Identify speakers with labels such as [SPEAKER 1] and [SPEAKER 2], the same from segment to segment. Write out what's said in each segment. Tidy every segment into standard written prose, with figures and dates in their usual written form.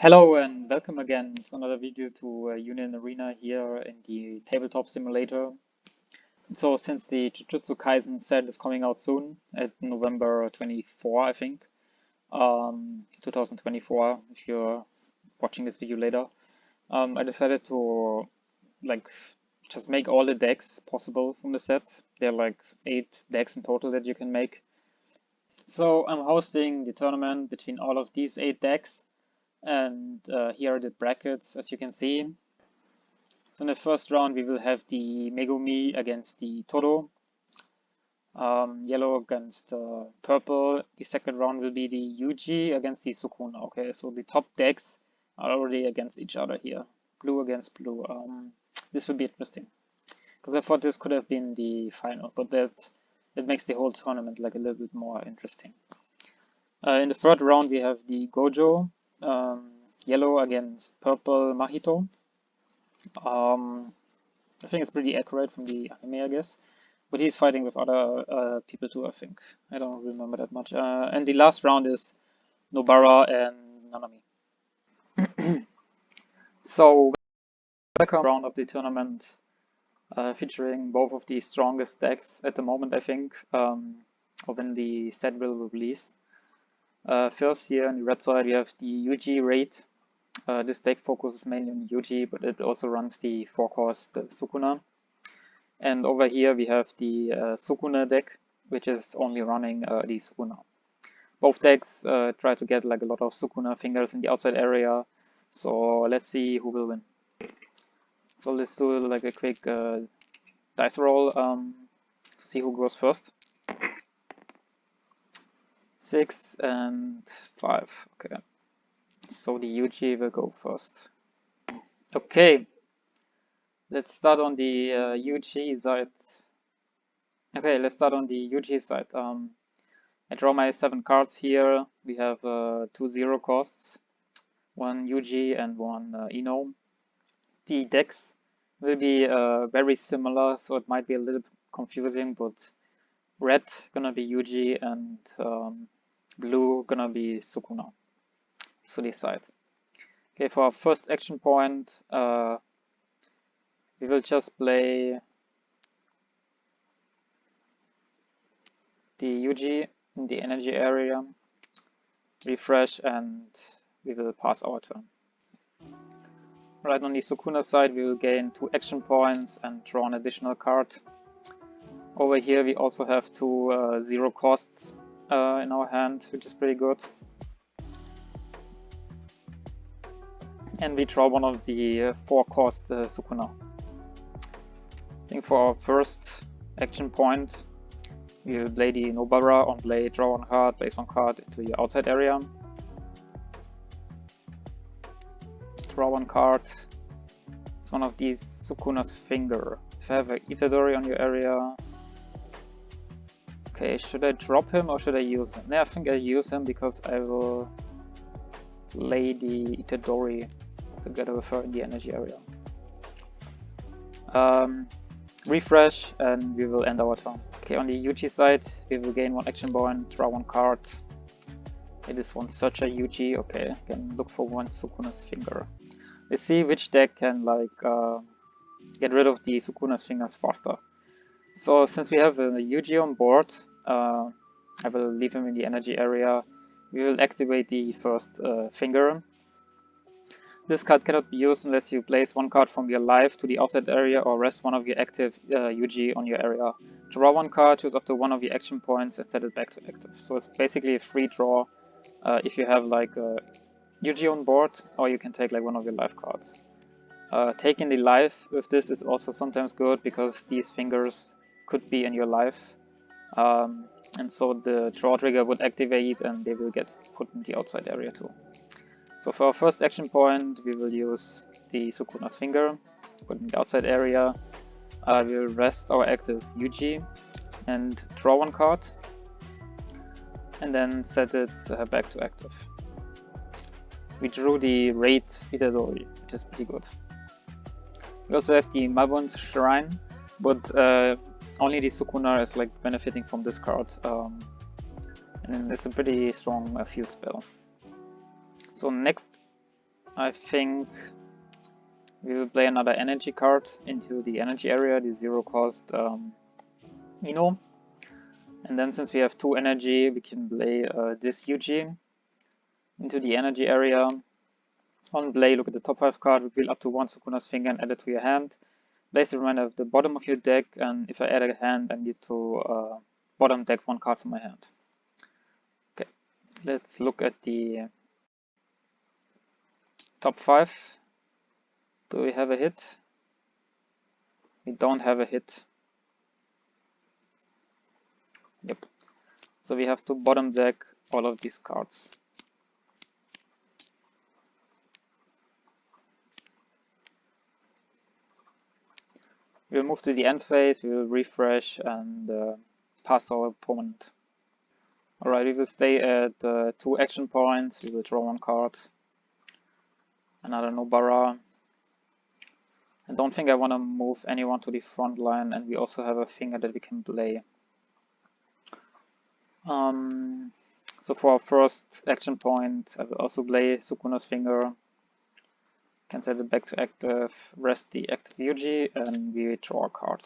[SPEAKER 1] Hello and welcome again to another video to Union Arena here in the tabletop simulator. So since the Jujutsu Kaisen set is coming out soon at November 24, I think, 2024, if you're watching this video later, I decided to like just make all the decks possible from the set. There are like 8 decks in total that you can make. So I'm hosting the tournament between all of these 8 decks. And here are the brackets, as you can see. So in the first round, we will have the Megumi against the Todo, yellow against purple. The second round will be the Yuji against the Sukuna. Okay, so the top decks are already against each other here, blue against blue. This will be interesting because I thought this could have been the final, but that makes the whole tournament like a little bit more interesting. In the third round, we have the Gojo. Yellow against purple Mahito. I think it's pretty accurate from the anime, I guess. But he's fighting with other people too, I think. I don't remember that much. And the last round is Nobara and Nanami. So, second round of the tournament, featuring both of the strongest decks at the moment, I think, or when the set will release. First here on the red side we have the Yuji Raid. This deck focuses mainly on Yuji, but it also runs the 4-cost Sukuna. And over here we have the Sukuna deck, which is only running the Sukuna. Both decks try to get like a lot of Sukuna fingers in the outside area, so let's see who will win. So let's do like a quick dice roll to see who goes first. 6 and 5, okay. So the Yuji will go first. Okay, let's start on the Yuji side. Okay, let's start on the Yuji side. I draw my 7 cards here. We have 2 0 costs, 1 Yuji and 1 Ino. The decks will be very similar, so it might be a little confusing, but red gonna be Yuji and blue gonna be Sukuna. So decide. Okay, for our first action point, we will just play the Yuji in the energy area, refresh, and we will pass our turn. Right, on the Sukuna side, we will gain 2 action points and draw an additional card. Over here, we also have 2 0 costs in our hand, which is pretty good. And we draw one of the 4-cost Sukuna. I think for our first action point, we will play the Nobara on play, draw 1 card, place 1 card into the outside area. Draw 1 card. It's one of these Sukuna's finger. If I have an Itadori on your area. Okay, should I drop him or should I use him? Yeah, I think I use him because I will play the Itadori together with her in the energy area. Refresh and we will end our turn. Okay, on the Yuji side, we will gain 1 action point, draw 1 card. Okay, this one's such a Yuji. Okay, I can look for 1 Sukuna's finger. Let's see which deck can like get rid of the Sukuna's fingers faster. So since we have a Yuji on board, I will leave him in the energy area. We will activate the first finger. This card cannot be used unless you place 1 card from your life to the outside area or rest 1 of your active Yuji on your area. Draw 1 card, choose up to 1 of your action points and set it back to active. So it's basically a free draw if you have like Yuji on board, or you can take like 1 of your life cards. Taking the life with this is also sometimes good because these fingers could be in your life. And so the draw trigger would activate and they will get put in the outside area too. So for our first action point, we will use the Sukuna's finger, put in the outside area. We will rest our active Yuji and draw 1 card. And then set it back to active. We drew the Raid Itadori, which is pretty good. We also have the Mabon's Shrine, but only the Sukuna is like benefiting from this card. And it's a pretty strong field spell. So next I think we will play another energy card into the energy area, the 0 cost Ino. And then since we have 2 energy, we can play this Yuji into the energy area. On play, look at the top 5 card, reveal up to 1 Sukuna's finger and add it to your hand. Place the remainder at the bottom of your deck, and if I add a hand, I need to bottom deck 1 card from my hand. Okay, let's look at the top 5. Do we have a hit? We don't have a hit. Yep. So we have to bottom deck all of these cards. We'll move to the end phase, we will refresh and pass our opponent. Alright, we will stay at 2 action points, we will draw 1 card. Another Nobara. I don't think I want to move anyone to the front line, and we also have a finger that we can play. So for our first action point, I will also play Sukuna's finger. Can set it back to active, rest the active Yuji, and we draw a card.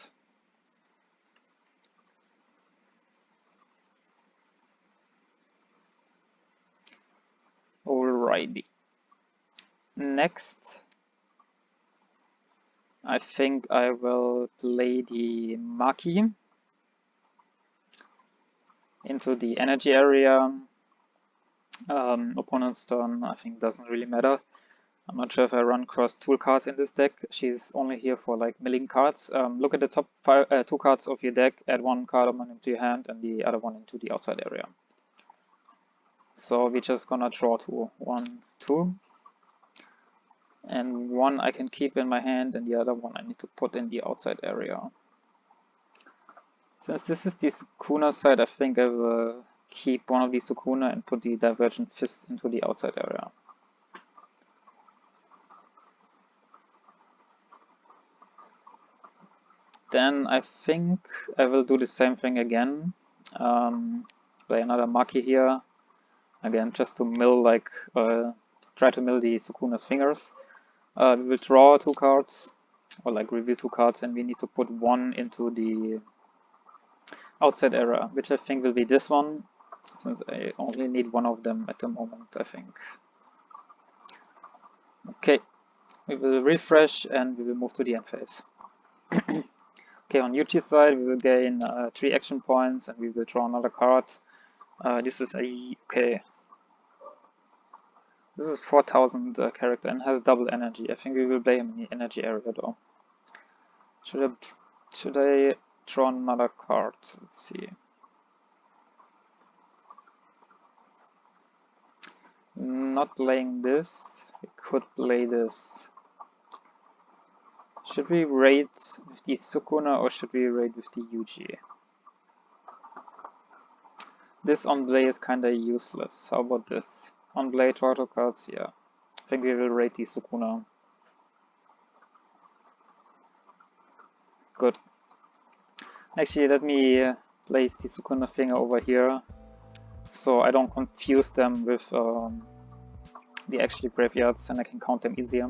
[SPEAKER 1] Alrighty. Next, I think I will play the Maki into the energy area. Opponent's turn, I think, doesn't really matter. I'm not sure if I run cross tool cards in this deck. She's only here for like milling cards. Look at the top 2 cards of your deck, add 1 card into your hand and the other one into the outside area. So we're just gonna draw 2. 1, 2. And 1 I can keep in my hand and the other one I need to put in the outside area. Since this is the Sukuna side, I think I will keep one of the Sukuna and put the Divergent Fist into the outside area. Then I think I will do the same thing again. Play another Maki here. Again, just to mill, like, try to mill the Sukuna's fingers. We will draw 2 cards, or like reveal 2 cards, and we need to put 1 into the outside area, which I think will be this one, since I only need 1 of them at the moment, I think. Okay, we will refresh and we will move to the end phase. Okay, on Yuji's side, we will gain 3 action points and we will draw another card. This is okay. This is 4000 character and has double energy. I think we will play him in the energy area though. Should I draw another card? Let's see. Not playing this. We could play this. Should we raid with the Sukuna or should we raid with the Yuji? This on play is kinda useless. How about this? On play, draw 2 cards, yeah. I think we will raid the Sukuna. Good. Actually, let me place the Sukuna finger over here so I don't confuse them with the actual graveyards and I can count them easier.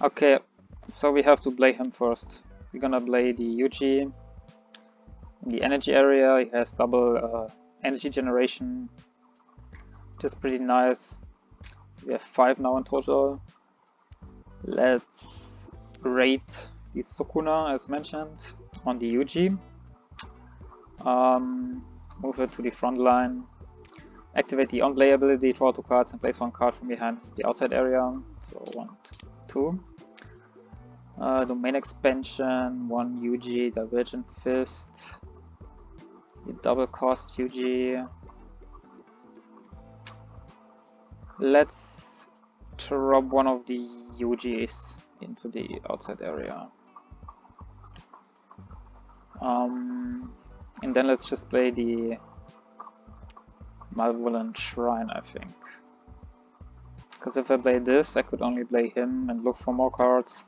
[SPEAKER 1] Okay, so we have to play him first. We're gonna play the Yuji in the energy area. He has double energy generation, which is pretty nice. So we have 5 now in total. Let's raid the Sukuna as mentioned on the Yuji. Move it to the front line. Activate the on-play ability, draw 2 cards and place 1 card from behind the outside area. So 1, 2. Domain expansion, 1 Yuji, Divergent Fist, the double cost Yuji. Let's drop one of the Yujis into the outside area. And then let's just play the Malevolent Shrine, I think. Because if I play this, I could only play him and look for more cards.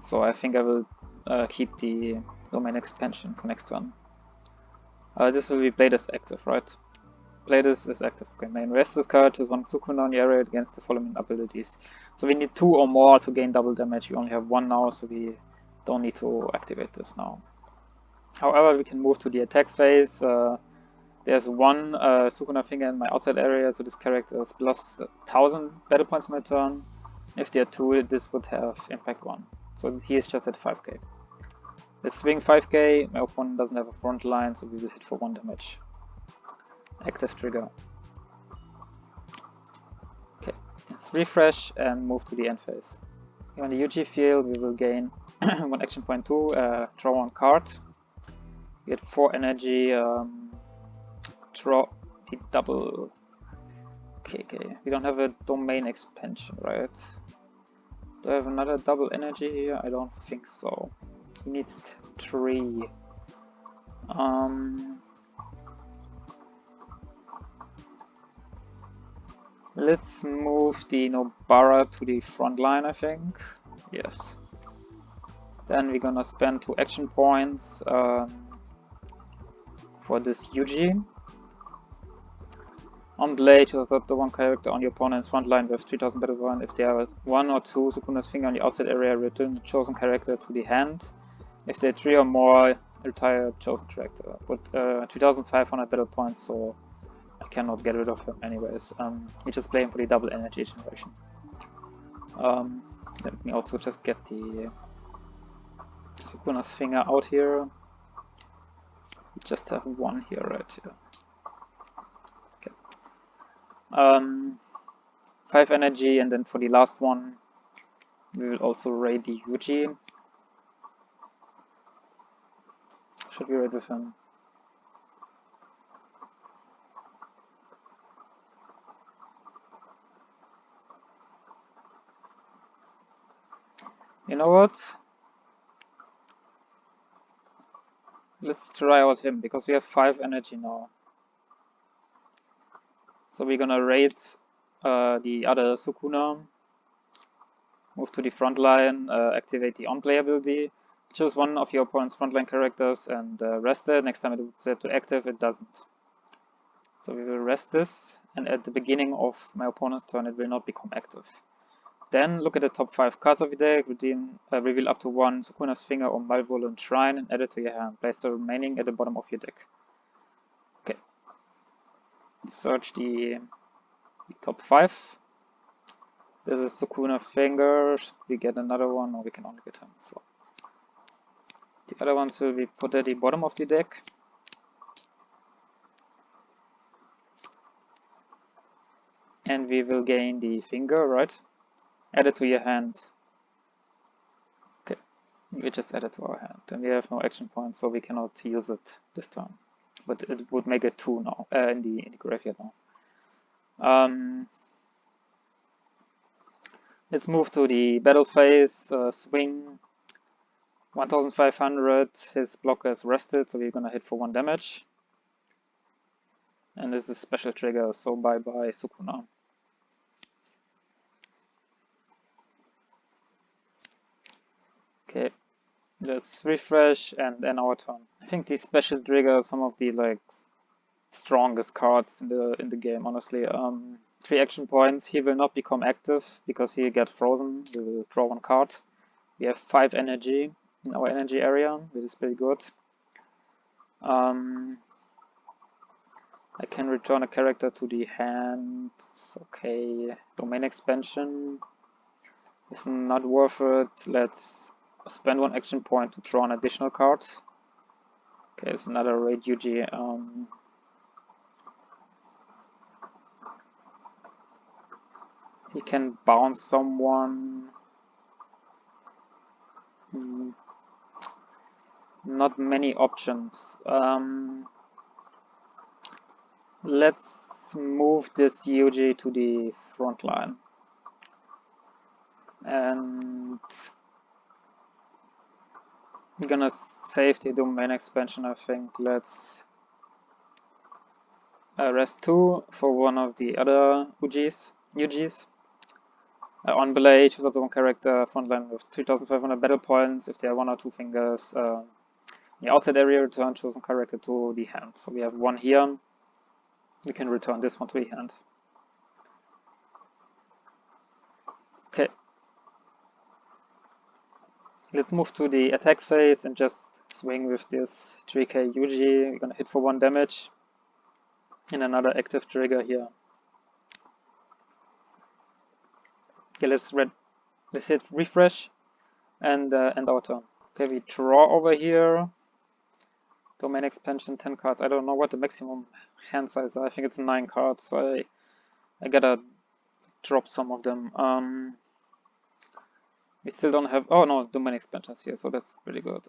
[SPEAKER 1] So I think I will keep the Domain Expansion for next turn. This will be played as active, right? Play this is active. Okay, main rest this card, choose one Sukuna on the area against the following abilities. So we need 2 or more to gain double damage. We only have 1 now, so we don't need to activate this now. However, we can move to the attack phase. There's one Sukuna finger in my outside area, so this character is plus 1000 battle points per turn. If there are 2, this would have impact 1. So he is just at 5k. Let's swing 5k, my opponent doesn't have a front line, so we will hit for 1 damage. Active trigger. Okay, let's refresh and move to the end phase. On the Yuji field, we will gain 1 action point 2, draw 1 card. We get 4 energy, draw the double. Okay, we don't have a domain expansion, right? Do I have another double energy here? I don't think so. He needs 3. Let's move the Nobara to the front line, I think. Yes. Then we're gonna spend 2 action points for this Yuji. On Blade, choose the 1 character on your opponent's front line with 3000 battle points. If there are 1 or 2 Sukuna's finger on the outside area, return the chosen character to the hand. If there are 3 or more, retire chosen character. Put 3500 battle points, so I cannot get rid of him anyways. We just play him for the double energy generation. Let me also just get the Sukuna's finger out here. We just have 1 here, right here. Okay. 5 energy, and then for the last one, we will also raid the Yuji. Should we raid with him? You know what? Let's try out him, because we have 5 energy now. So we're gonna raid the other Sukuna, move to the front line, activate the on-play ability, choose one of your opponent's frontline characters and rest it. Next time it is set to active, it doesn't. So we will rest this, and at the beginning of my opponent's turn it will not become active. Then look at the top 5 cards of your deck, reveal up to 1 Sukuna's finger or Malevolent Shrine and add it to your hand. Place the remaining at the bottom of your deck. Okay. Search the top 5. This is Sukuna finger. Should we get another one, or we can only get him? So the other ones will be put at the bottom of the deck. And we will gain the finger, right? Add it to your hand. Okay, we just add it to our hand. And we have no action points, so we cannot use it this turn. But it would make it 2 now, in the graveyard now. Let's move to the battle phase. Swing 1500. His blocker is rested, so we're gonna hit for 1 damage. And this is special trigger, so bye bye Sukuna. Okay, let's refresh and end our turn. I think these special trigger are some of the strongest cards in the game, honestly. 3 action points. He will not become active because he gets frozen. We will draw 1 card. We have 5 energy in our energy area, which is pretty good. I can return a character to the hand. Okay, domain expansion is not worth it. Let's spend 1 action point to draw an additional card. Okay, it's another Raid Yuji. He can bounce someone. Not many options. Let's move this Yuji to the front line. And I'm gonna save the domain expansion, I think. Let's rest 2 for one of the other Yujis. On Belay, choose up the 1 character, frontline with 3500 battle points. If there are 1 or 2 fingers, the outside area, return chosen character to the hand. So we have 1 here. we can return this one to the hand. Okay. Let's move to the attack phase and just swing with this JJK Yuji. We're gonna hit for 1 damage. And another active trigger here. Okay, let's hit refresh and end our turn. Okay, we draw over here. Domain expansion, 10 cards. I don't know what the maximum hand size is. I think it's 9 cards, so I gotta drop some of them. We still don't have, oh no, domain expansions here, so that's pretty good.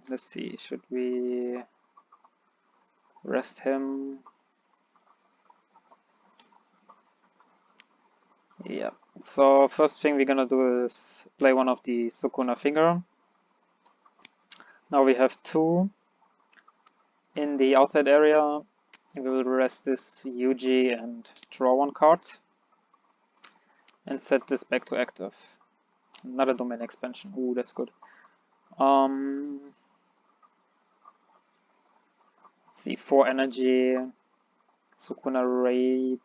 [SPEAKER 1] Let's see, should we rest him? Yeah, so first thing we're gonna do is play one of the Sukuna finger. Now we have 2 in the outside area. We will rest this Yuji and draw 1 card and set this back to active. Another domain expansion. Ooh, that's good. Let's see, 4 energy, Sukuna Raid.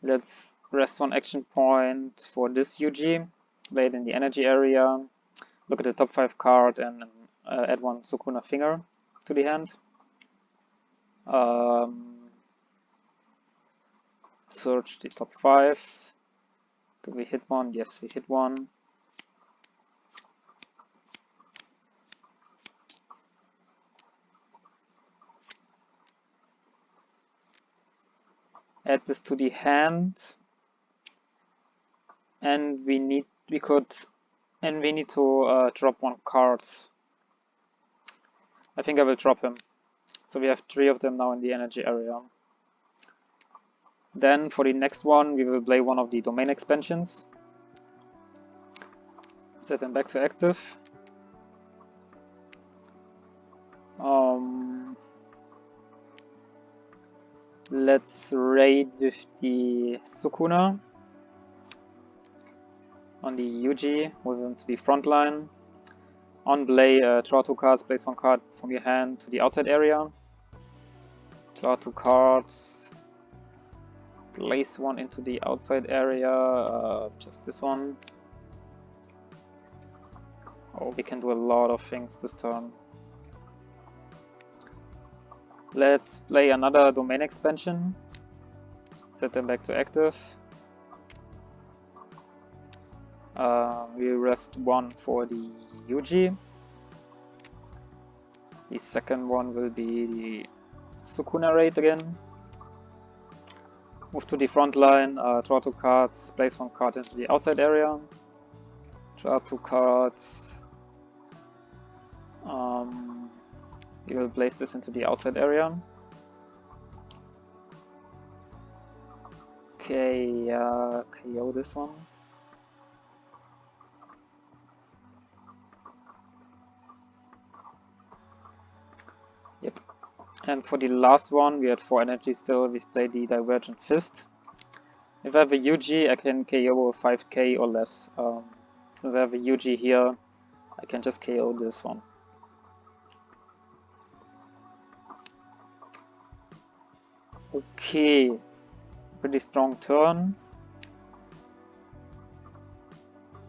[SPEAKER 1] Let's rest 1 action point for this Yuji, lay it in the energy area, look at the top 5 card and add 1 Sukuna finger to the hand. Search the top 5. Do we hit 1? Yes, we hit 1. Add this to the hand, and we need to drop 1 card. I think I will drop him. So we have 3 of them now in the energy area. Then for the next one, we will play one of the domain expansions. Set them back to active. Let's raid with the Sukuna on the Yuji, move him to the front line. On play, draw 2 cards, place 1 card from your hand to the outside area. Draw 2 cards, place 1 into the outside area, just this one. Oh, we can do a lot of things this turn. Let's play another domain expansion, set them back to active. We rest 1 for the Yuji. The second one will be the Sukuna Raid again. Move to the front line, draw 2 cards, place 1 card into the outside area. Draw 2 cards. We will place this into the outside area. Okay, KO this one. Yep. And for the last one, we had 4 energy still. We play the Divergent Fist. If I have a Yuji, I can KO a 5k or less. Since I have a Yuji here, I can just KO this one. Okay, pretty strong turn.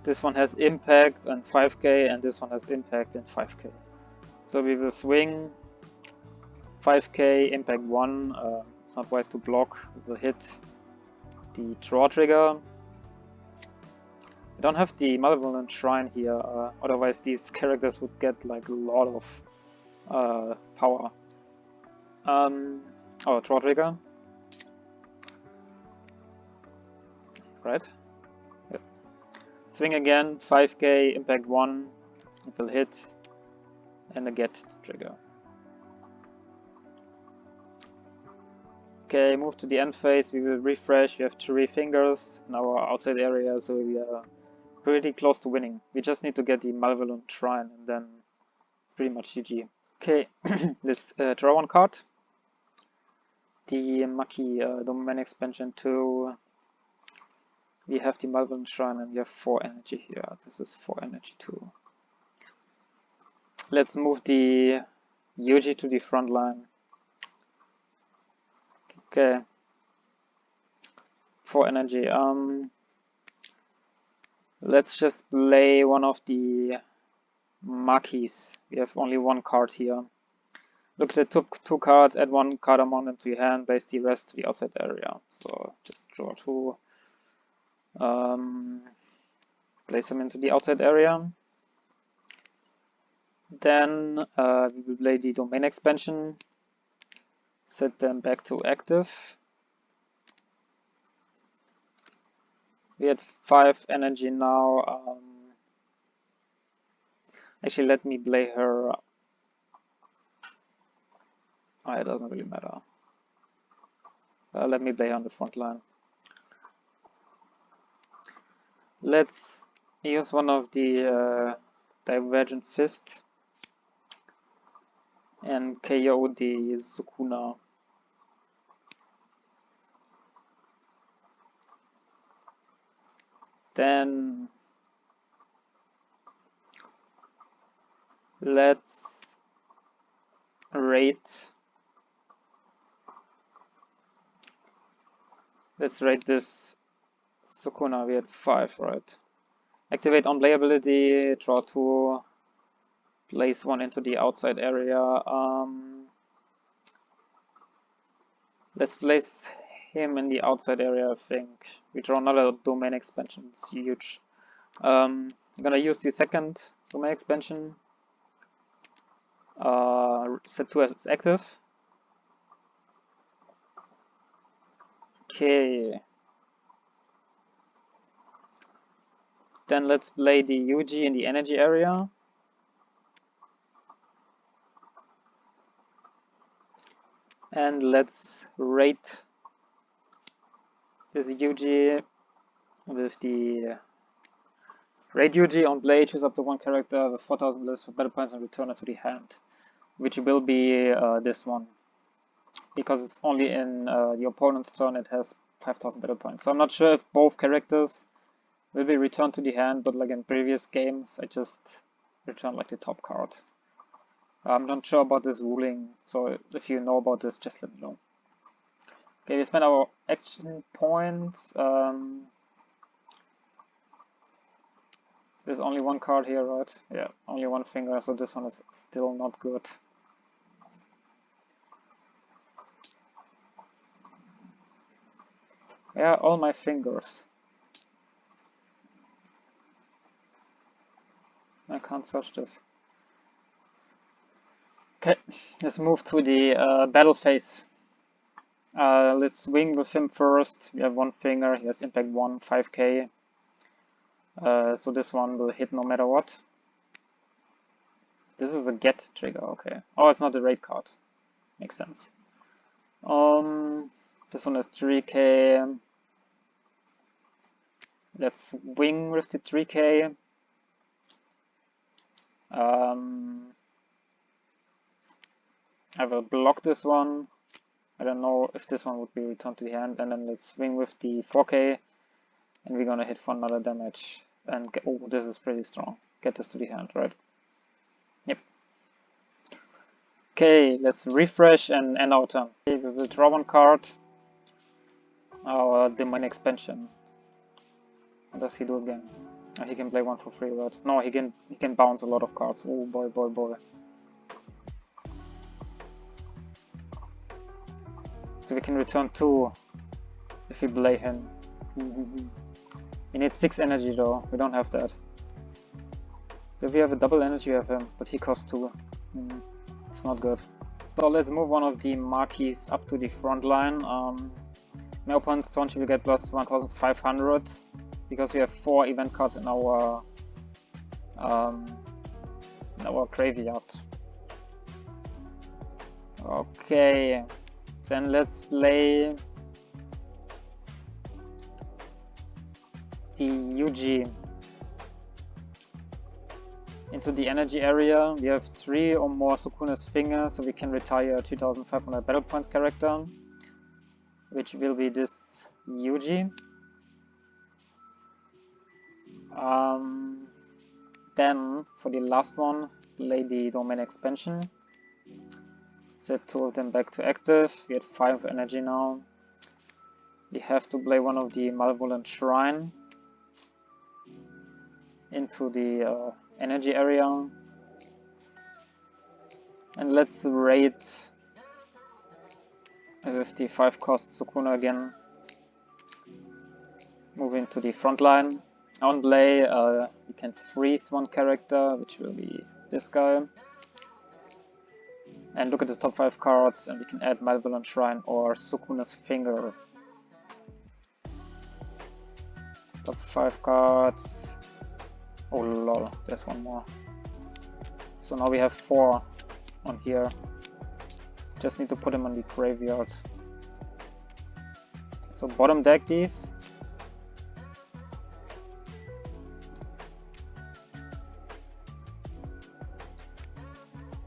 [SPEAKER 1] This one has impact and 5k, and this one has impact and 5k. So we will swing 5k, impact 1. It's not wise to block. We will hit the draw trigger. I don't have the Malevolent Shrine here, otherwise these characters would get like a lot of power. Oh, draw trigger. Right? Yep. Swing again, 5k, impact 1. It will hit, and a get trigger. Okay, move to the end phase. We will refresh. We have 3 fingers in our outside area, so we are pretty close to winning. We just need to get the Malevolent Shrine, and then it's pretty much GG. Okay, let's draw 1 card. The Maki Domain Expansion 2. We have the Malevolent Shrine, and we have 4 energy here. This is 4 energy too. Let's move the Yuji to the front line. Okay. 4 energy. Let's just play one of the Makis. We have only one card here. Look at the two cards, add one card amount into your hand, place the rest to the outside area. So just draw 2. Place them into the outside area. Then we will play the domain expansion. Set them back to active. We had 5 energy now. Actually, let me play her. It doesn't really matter. Let me play on the front line. Let's use one of the Divergent Fist and KO the Sukuna. Then let's raid. Let's raid this Sukuna. We had 5, right? Activate on play ability, draw 2, place 1 into the outside area. Let's place him in the outside area, I think. We draw another domain expansion, it's huge. I'm gonna use the second domain expansion. Set 2 as active. Okay. Then let's play the Yuji in the energy area. And let's rate this Yuji with the Raid Yuji on play. Choose up to one character with 4000 lists for battle points and return it to the hand, which will be this one. Because it's only in the opponent's turn, it has 5000 battle points. So I'm not sure if both characters will be returned to the hand, but like in previous games, I just return like the top card. I'm not sure about this ruling, so if you know about this, just let me know. Okay, we spent our action points. There's only one card here, right? Yeah, only one finger, so this one is still not good. Yeah, all my fingers. I can't search this. Okay, let's move to the battle phase. Let's swing with him first. We have one finger, he has impact 1, 5k. So this one will hit no matter what. This is a get trigger, okay. Oh, it's not a raid card. Makes sense. This one has 3k. Let's wing with the 3k. I will block this one. I don't know if this one would be returned to the hand. And then let's swing with the 4k. And we're gonna hit for another damage. And get, oh, this is pretty strong. Get this to the hand, right? Yep. Okay, let's refresh and end our turn. Okay, we will draw one card. Our domain expansion. What does he do again? Oh, he can play one for free, right? No, he can bounce a lot of cards. Oh boy, boy, boy. So we can return 2 if we play him. He needs 6 energy though. We don't have that. If we have a double energy, we have him, but he costs 2. It's not good. So let's move one of the marquees up to the front line. My opponent's turn will get plus 1500 because we have 4 event cards in our graveyard. Okay, then let's play the Yuji into the energy area. We have 3 or more Sukuna's fingers, so we can retire a 2500 battle points character, which will be this Yuji. Then for the last one, play the domain expansion. Set 2 of them back to active. We had 5 energy now. We have to play one of the Malevolent Shrine into the energy area. And let's raid with the 5 cost Sukuna again. Moving to the front line. On play, we can freeze one character, which will be this guy. And look at the top 5 cards, and we can add Malevolent Shrine or Sukuna's Finger. Top 5 cards. Oh lol, there's one more. So now we have 4 on here. Just need to put them on the graveyard. So bottom deck these.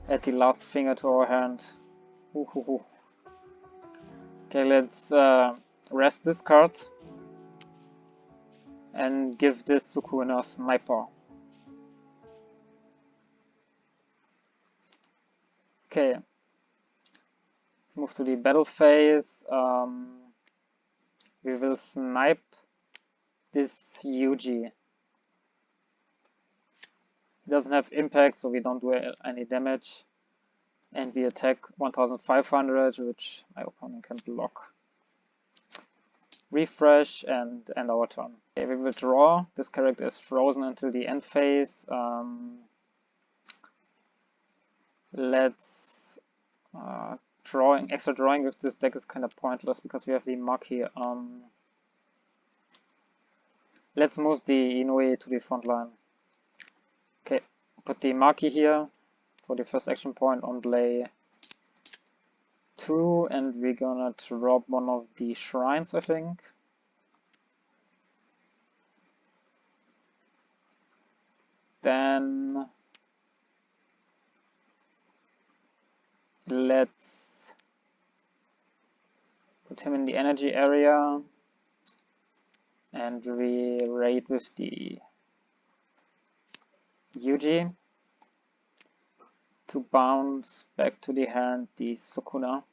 [SPEAKER 1] Add the last finger to our hand. Okay, let's rest this card and give this Sukuna Sniper. Okay, let's move to the battle phase. We will snipe this Yuji. He doesn't have impact, so we don't do any damage. And we attack 1500, which my opponent can block. Refresh and end our turn. Okay, we will draw. This character is frozen until the end phase. Let's extra drawing with this deck is kind of pointless because we have the Mug here. Let's move the Inoue to the front line. Okay, put the Maki here for the first action point on play 2, and we're gonna drop one of the shrines, I think. Then let's put him in the energy area and we raid with the Yuji to bounce back to the hand the Sukuna.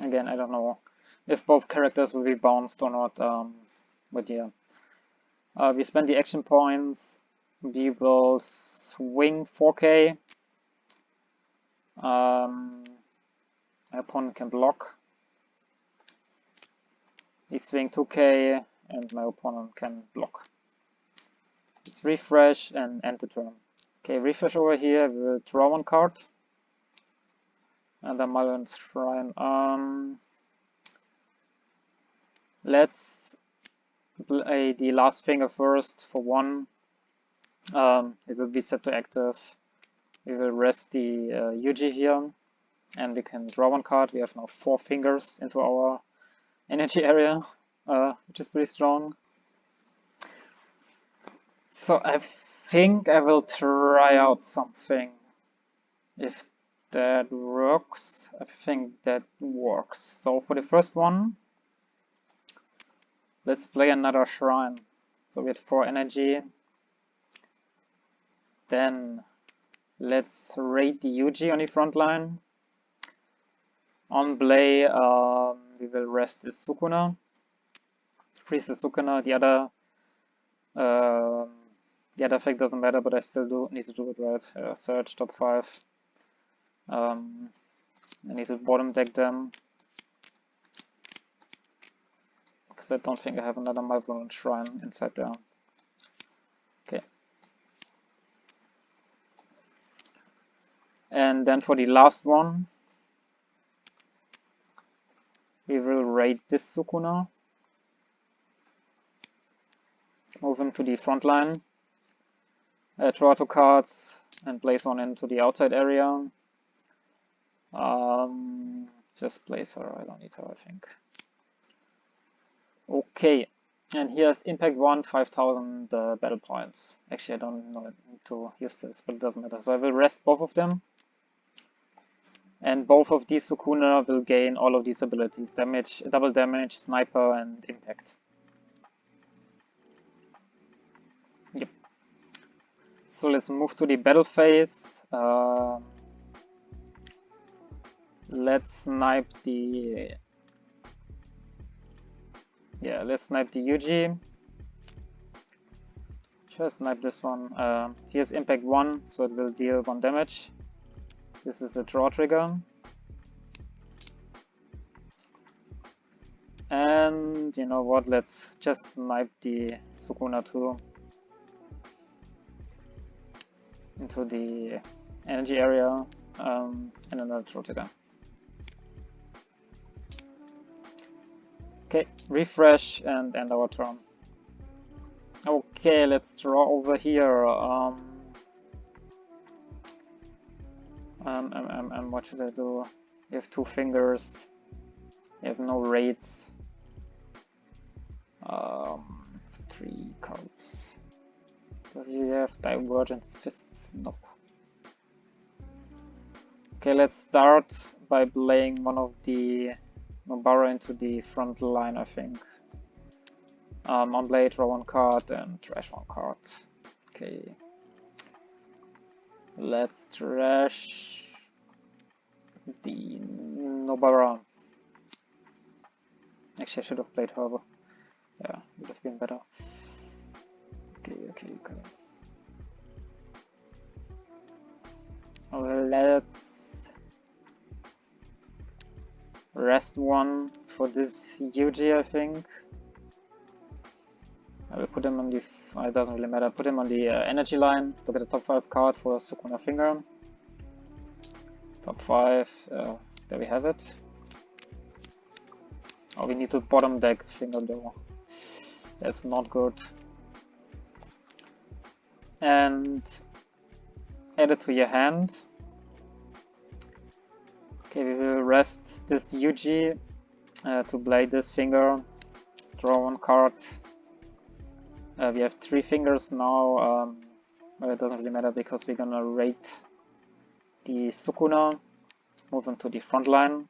[SPEAKER 1] Again, I don't know if both characters will be bounced or not, but yeah. We spend the action points. We will swing 4k. My opponent can block. We swing 2k and my opponent can block. Let's refresh and end the turn. Okay, refresh over here. We will draw one card. And the Malevolent Shrine. Let's play the last finger first for 1. It will be set to active. We will rest the Yuji here. And we can draw one card. We have now 4 fingers into our energy area, which is pretty strong. So I think I will try out something. If that works, I think that works. So for the first one, let's play another shrine. So we had 4 energy. Then let's raid the Yuji on the front line. On play, we will rest this Sukuna. Freeze the Sukuna. The other effect doesn't matter, but I still need to do it right. Search top 5. I need to bottom deck them because I don't think I have another Malevolent Shrine inside there. Okay. And then for the last one, we will raid this Sukuna. Move him to the front line. Draw 2 cards and place one into the outside area. Just place her, I don't need her, I think. Okay, and here's Impact 1, 5000 battle points. Actually, I don't need to use this, but it doesn't matter. So I will rest both of them. And both of these Sukuna will gain all of these abilities. Damage, double damage, sniper, and impact. Yep. So let's move to the battle phase. Let's snipe the Yuji. Just snipe this one. Here's impact 1, so it will deal 1 damage. This is a draw trigger. And you know what, let's just snipe the Sukuna too into the energy area, and another draw trigger. Okay, refresh and end our turn. Okay, let's draw over here. What should I do? You have 2 fingers. You have no raids. 3 cards. So you have Divergent Fists. Nope. Okay, let's start by playing one of the Nobara into the front line, I think. On play, draw 1 card and trash 1 card. Okay. Let's trash the Nobara. Actually, I should have played Herbo. Yeah, would have been better. Okay. Let's rest 1 for this Yuji, I think. I will put him on the... it doesn't really matter. Put him on the energy line to get a top 5 card for Sukuna Finger. Top 5, there we have it. Oh, we need to bottom deck Finger though. That's not good. And add it to your hand. Okay, we will rest this Yuji to play this Finger. Draw 1 card. We have 3 fingers now. Well, it doesn't really matter because we're gonna raid the Sukuna, move him to the front line.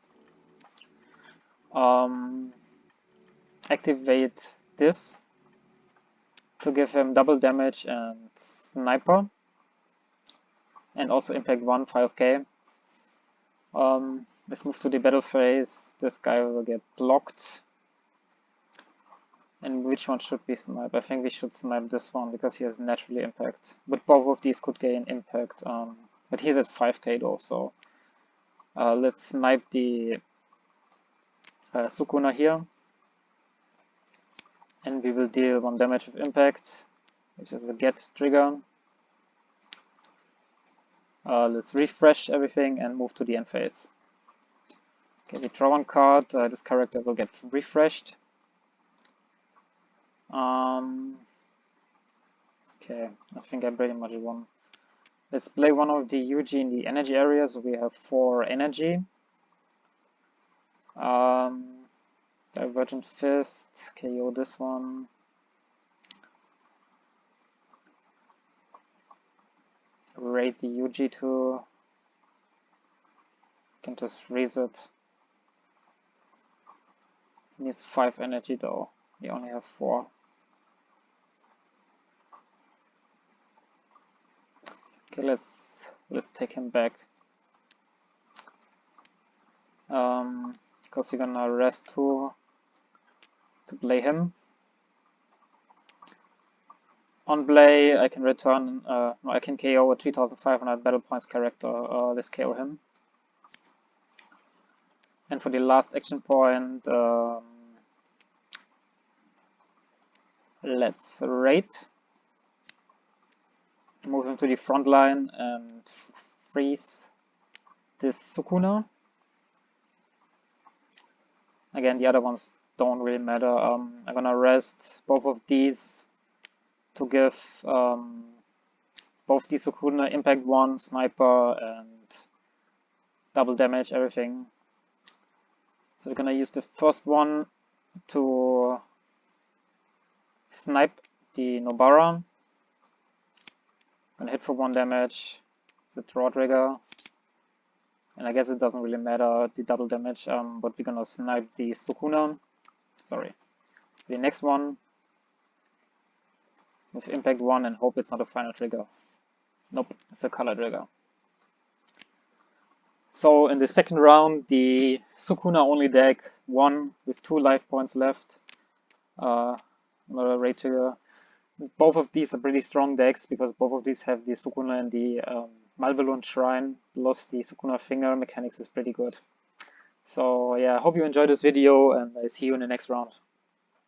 [SPEAKER 1] Activate this to give him double damage and sniper, and also impact 1 5k. Let's move to the battle phase. This guy will get blocked. And which one should we snipe? I think we should snipe this one because he has naturally impact. But both of these could gain impact. But he's at 5k though, so let's snipe the Sukuna here. And we will deal 1 damage of impact, which is a get trigger. Let's refresh everything and move to the end phase. Okay, we draw 1 card. This character will get refreshed. Okay, I think I pretty much won. Let's play one of the Yuji in the energy area, so we have 4 energy. Divergent Fist, KO this one. Raid the Yuji too. Can just freeze it. He needs 5 energy though. We only have 4. Okay, let's take him back. Because we're gonna rest 2 to play him. On play, I can return. No, I can KO a 3,500 battle points character. Let's KO him. And for the last action point, let's raid. Move him to the front line and freeze this Sukuna. Again, the other ones don't really matter. I'm gonna rest both of these to give both the Sukuna impact 1, sniper, and double damage, everything. So we're gonna use the first one to snipe the Nobara. Gonna hit for 1 damage. It's a draw trigger. And I guess it doesn't really matter the double damage, but we're gonna snipe the Sukuna. Sorry. The next one with impact 1 and hope it's not a final trigger. Nope, it's a color trigger. So in the second round, the Sukuna only deck won with 2 life points left. Another Raid Trigger. Both of these are pretty strong decks because both of these have the Sukuna and the Malvalon Shrine. Plus the Sukuna Finger mechanics is pretty good. So yeah, I hope you enjoyed this video and I see you in the next round.